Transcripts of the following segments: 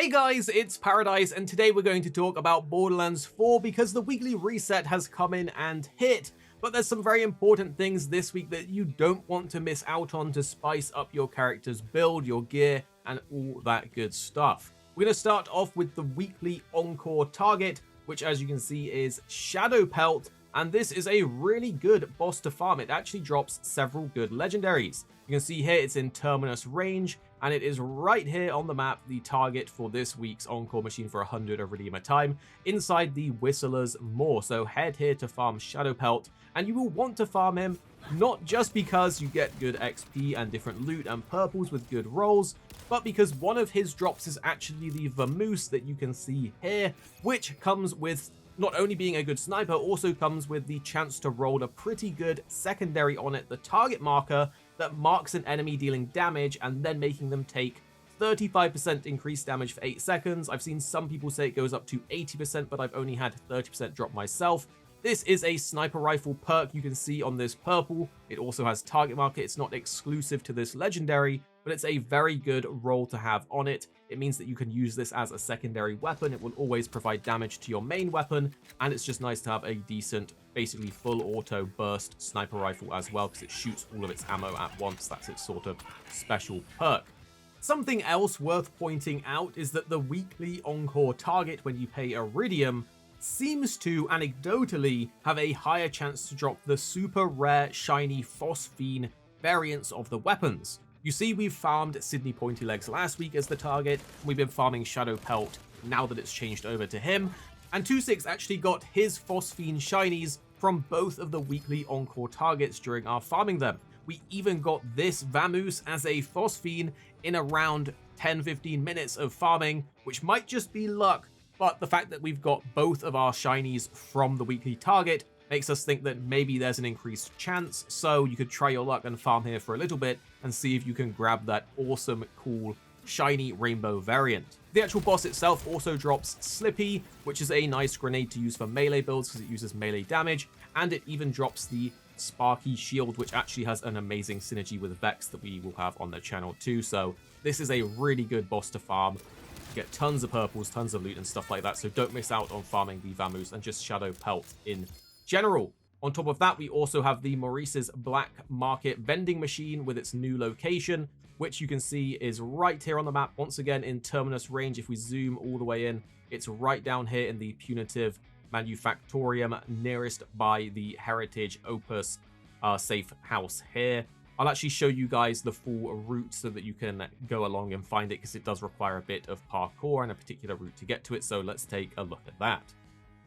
Hey guys, it's Paradise, and today we're going to talk about Borderlands 4 because the weekly reset has come in and hit, but there's some very important things this week that you don't want to miss out on to spice up your character's build, your gear, and all that good stuff. We're going to start off with the weekly Encore target, which as you can see is Shadowpelt, and this is a really good boss to farm. It actually drops several good legendaries. You can see here it's in Terminus range, and it is right here on the map, the target for this week's Encore machine for 100 of Redeemer time, inside the Whistler's Moor. So head here to farm Shadowpelt, and you will want to farm him, not just because you get good XP and different loot and purples with good rolls, but because one of his drops is actually the Vamoose that you can see here, which comes with not only being a good sniper, also comes with the chance to roll a pretty good secondary on it, the target marker, that marks an enemy dealing damage and then making them take 35% increased damage for 8 seconds. I've seen some people say it goes up to 80%, but I've only had 30% drop myself. This is a sniper rifle perk you can see on this purple. It also has target marker. It's not exclusive to this legendary, but it's a very good roll to have on it. It means that you can use this as a secondary weapon. It will always provide damage to your main weapon, and it's just nice to have a decent, basically full auto burst sniper rifle as well, because it shoots all of its ammo at once. That's its sort of special perk. Something else worth pointing out is that the weekly Encore target, when you pay Iridium, seems to anecdotally have a higher chance to drop the super rare shiny Phosphene variants of the weapons. You see, we've farmed Sydney Pointy Legs last week as the target, and we've been farming Shadowpelt now that it's changed over to him, and 2.6 actually got his Phosphene shinies from both of the weekly Encore targets during our farming them. We even got this Vamoose as a Phosphene in around 10-15 minutes of farming, which might just be luck, but the fact that we've got both of our shinies from the weekly target makes us think that maybe there's an increased chance, so you could try your luck and farm here for a little bit and see if you can grab that awesome, cool, shiny rainbow variant. The actual boss itself also drops Slippy, which is a nice grenade to use for melee builds because it uses melee damage, and it even drops the Sparky Shield, which actually has an amazing synergy with Vex that we will have on the channel too, so this is a really good boss to farm. You get tons of purples, tons of loot and stuff like that, so don't miss out on farming the Vamoose and just Shadowpelt in general. On top of that, we also have the Maurice's Black Market vending machine with its new location, which you can see is right here on the map, once again in Terminus range. If we zoom all the way in, it's right down here in the Punitive Manufactorium, nearest by the Heritage Opus safe house here. I'll actually show you guys the full route so that you can go along and find it, because it does require a bit of parkour and a particular route to get to it, so let's take a look at that.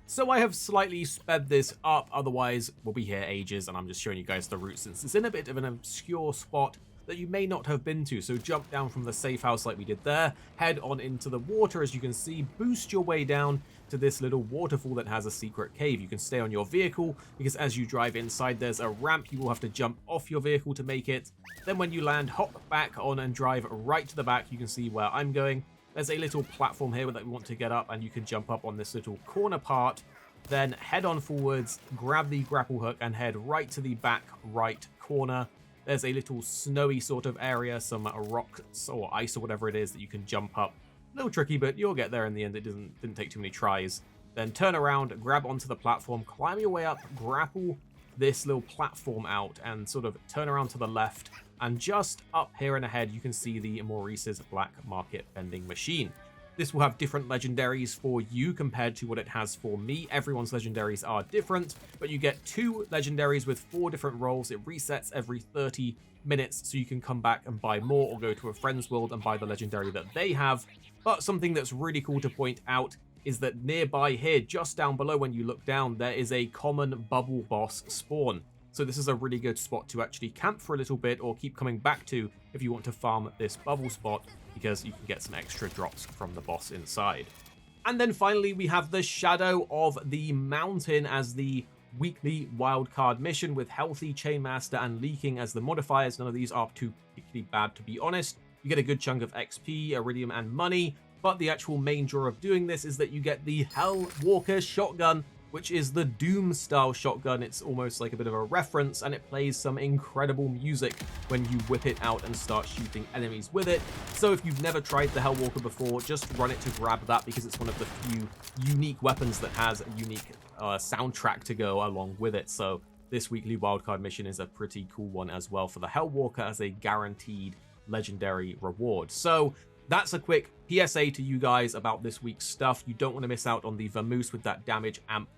So I have slightly sped this up, otherwise we'll be here ages, and I'm just showing you guys the route since it's in a bit of an obscure spot that you may not have been to. So jump down from the safe house like we did there, head on into the water as you can see, boost your way down to this little waterfall that has a secret cave. You can stay on your vehicle because as you drive inside there's a ramp. You will have to jump off your vehicle to make it. Then when you land, hop back on and drive right to the back. You can see where I'm going. There's a little platform here that we want to get up, and you can jump up on this little corner part, then head on forwards, grab the grapple hook and head right to the back right corner. There's a little snowy sort of area, some rocks or ice or whatever it is that you can jump up. A little tricky, but you'll get there in the end. It didn't take too many tries. Then turn around, grab onto the platform, climb your way up, grapple this little platform out, and sort of turn around to the left. And just up here and ahead, you can see the Maurice's Black Market vending machine. This will have different legendaries for you compared to what it has for me. Everyone's legendaries are different, but you get 2 legendaries with 4 different roles. It resets every 30 minutes, so you can come back and buy more or go to a friend's world and buy the legendary that they have. But something that's really cool to point out is that nearby here, just down below when you look down, there is a common bubble boss spawn. So this is a really good spot to actually camp for a little bit or keep coming back to if you want to farm this bubble spot, because you can get some extra drops from the boss inside. And then finally, we have the Shadow of the Mountain as the weekly wildcard mission with Healthy, Chainmaster, and Leaking as the modifiers. None of these are too particularly bad, to be honest. You get a good chunk of XP, Iridium, and money, but the actual main draw of doing this is that you get the Hellwalker shotgun, which is the Doom style shotgun. It's almost like a bit of a reference, and it plays some incredible music when you whip it out and start shooting enemies with it. So if you've never tried the Hellwalker before, just run it to grab that, because it's one of the few unique weapons that has a unique soundtrack to go along with it. So this weekly wildcard mission is a pretty cool one as well for the Hellwalker as a guaranteed legendary reward. So that's a quick PSA to you guys about this week's stuff. You don't want to miss out on the Vamoose with that damage amp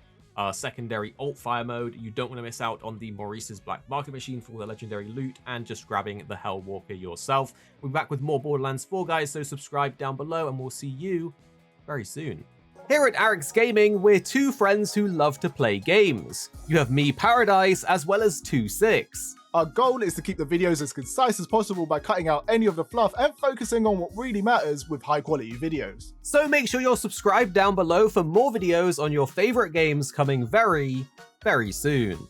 secondary alt fire mode. You don't want to miss out on the Maurice's black market machine for all the legendary loot, and just grabbing the Hellwalker yourself. We'll be back with more Borderlands 4, guys, so subscribe down below and we'll see you very soon. Here at Arix Gaming, we're two friends who love to play games. You have me, Paradise, as well as 26. Our goal is to keep the videos as concise as possible by cutting out any of the fluff and focusing on what really matters with high quality videos. So make sure you're subscribed down below for more videos on your favorite games coming very, very soon.